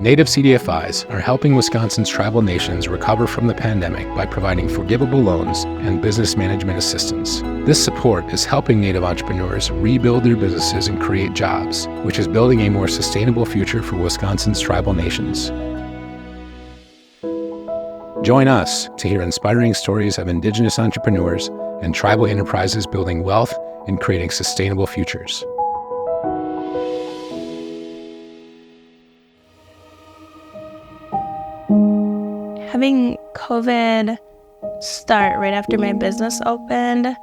Native CDFIs are helping Wisconsin's tribal nations recover from the pandemic by providing forgivable loans and business management assistance. This support is helping Native entrepreneurs rebuild their businesses and create jobs, which is building a more sustainable future for Wisconsin's tribal nations. Join us to hear inspiring stories of Indigenous entrepreneurs and tribal enterprises building wealth and creating sustainable futures. Having COVID start right after my business opened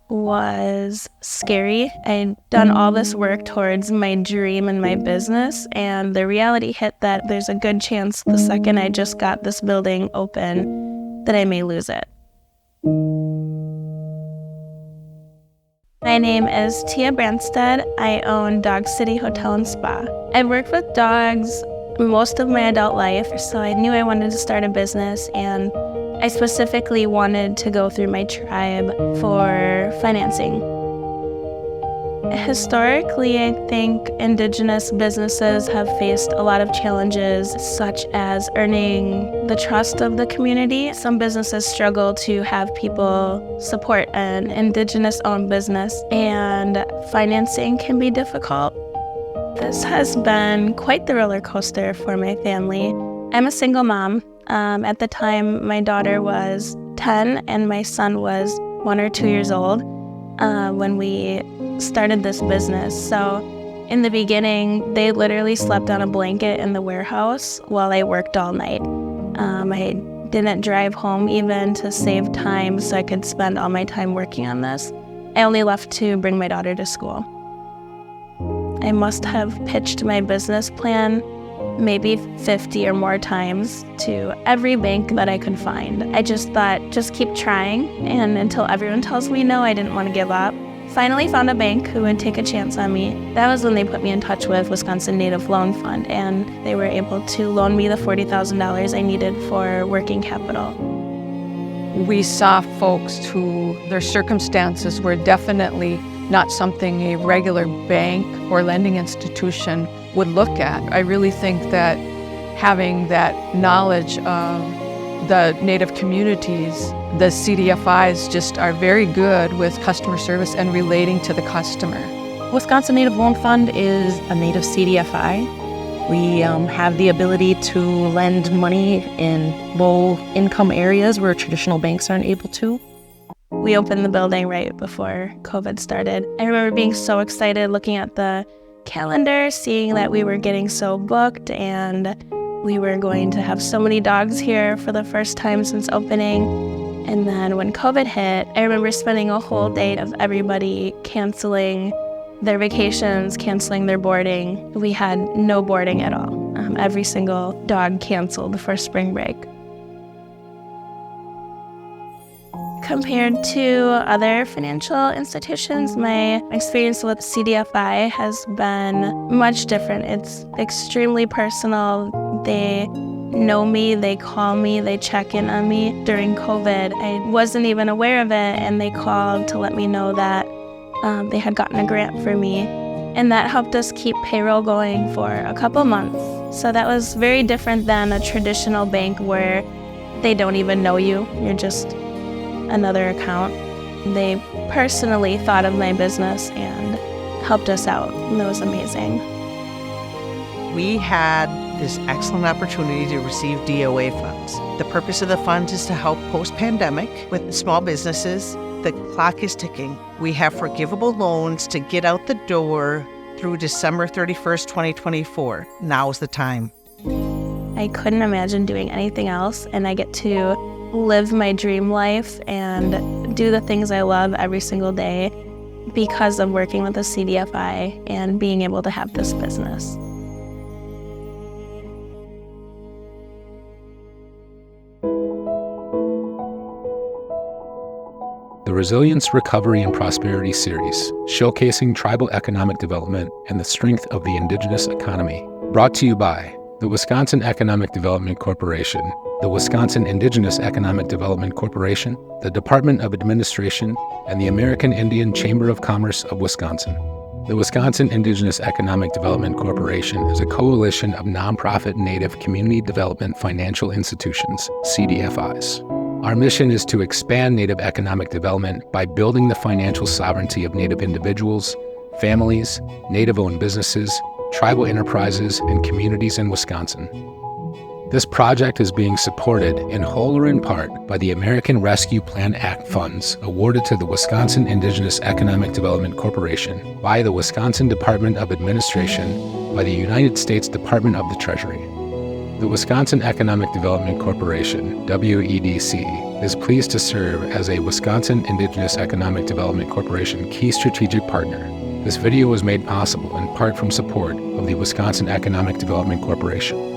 was scary. I'd done all this work towards my dream and my business, and the reality hit that there's a good chance the second I just got this building open that I may lose it. My name is Tia Branstad. I own Dog City Hotel and Spa. I've worked with dogs most of my adult life, so I knew I wanted to start a business, and I specifically wanted to go through my tribe for financing. Historically, I think Indigenous businesses have faced a lot of challenges, such as earning the trust of the community. Some businesses struggle to have people support an Indigenous-owned business, and financing can be difficult. This has been quite the roller coaster for my family. I'm a single mom. At the time, my daughter was 10 and my son was 1 or 2 years old when we started this business. So in the beginning, they literally slept on a blanket in the warehouse while I worked all night. I didn't drive home even to save time so I could spend all my time working on this. I only left to bring my daughter to school. I must have pitched my business plan maybe 50 or more times to every bank that I could find. I just thought, just keep trying, and until everyone tells me no, I didn't want to give up. Finally found a bank who would take a chance on me. That was when they put me in touch with Wisconsin Native Loan Fund, and they were able to loan me the $40,000 I needed for working capital. We saw folks who their circumstances were definitely not something a regular bank or lending institution would look at. I really think that having that knowledge of the Native communities, the CDFIs just are very good with customer service and relating to the customer. Wisconsin Native Loan Fund is a Native CDFI. We have the ability to lend money in low-income areas where traditional banks aren't able to. We opened the building right before COVID started. I remember being so excited looking at the calendar, seeing that we were getting so booked and we were going to have so many dogs here for the first time since opening. And then when COVID hit, I remember spending a whole day of everybody canceling their vacations, canceling their boarding. We had no boarding at all. Every single dog canceled for spring break. Compared to other financial institutions, my experience with CDFI has been much different. It's extremely personal. They know me, they call me, they check in on me. During COVID, I wasn't even aware of it, and they called to let me know that they had gotten a grant for me, and that helped us keep payroll going for a couple months. So that was very different than a traditional bank where they don't even know you. You're just another account. They personally thought of my business and helped us out, and that was amazing. We had this excellent opportunity to receive DOA funds. The purpose of the funds is to help post-pandemic with the small businesses. The clock is ticking. We have forgivable loans to get out the door through December 31st, 2024. Now's the time. I couldn't imagine doing anything else, and I get to live my dream life and do the things I love every single day because of working with the CDFI and being able to have this business. The Resilience, Recovery, and Prosperity series, showcasing tribal economic development and the strength of the Indigenous economy. Brought to you by the Wisconsin Economic Development Corporation, the Wisconsin Indigenous Economic Development Corporation, the Department of Administration, and the American Indian Chamber of Commerce of Wisconsin. The Wisconsin Indigenous Economic Development Corporation is a coalition of nonprofit Native community development financial institutions, CDFIs. Our mission is to expand Native economic development by building the financial sovereignty of Native individuals, families, Native-owned businesses, tribal enterprises, and communities in Wisconsin. This project is being supported in whole or in part by the American Rescue Plan Act funds awarded to the Wisconsin Indigenous Economic Development Corporation by the Wisconsin Department of Administration by the United States Department of the Treasury. The Wisconsin Economic Development Corporation, WIEDC, is pleased to serve as a Wisconsin Indigenous Economic Development Corporation key strategic partner. This video was made possible in part from support of the Wisconsin Economic Development Corporation.